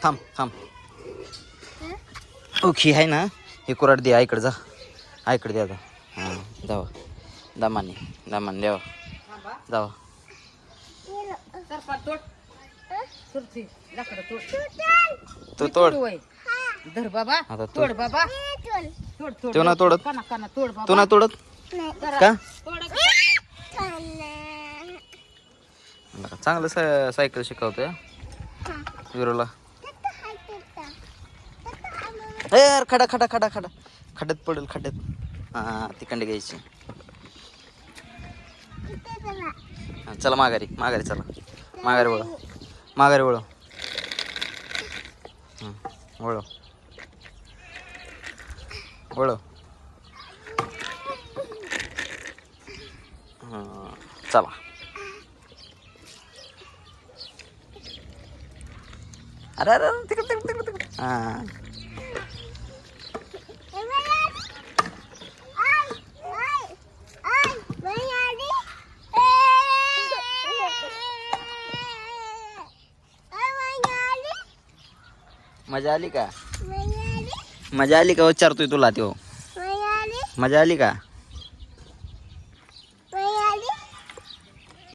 थांब थांब. ओके आहे ना, हे कुराड दे आईकडे जा. आईकडे द्या आता. हां जावा दामाने द्यावा जावा. तू तोड धर बाबा. आता तोड बाबा. तो ना तोडत. तोड तू ना तोडत का? चांगलं सायकल शिकवतोय विरोला. ए यार खडा खडा खडा खडा खड्ड्यात पडेल खड्ड्यात. हां तिकडे घ्यायची. चला माघारी माघारी चला. माघारी वळव माघारी वळव. वळव वळव. चला. अरे अरे तिकडे तिकडे तिकडे तिकडे. हां मजा आली का? मजा आली का विचारतोय तुला त्यो. मजा आली का?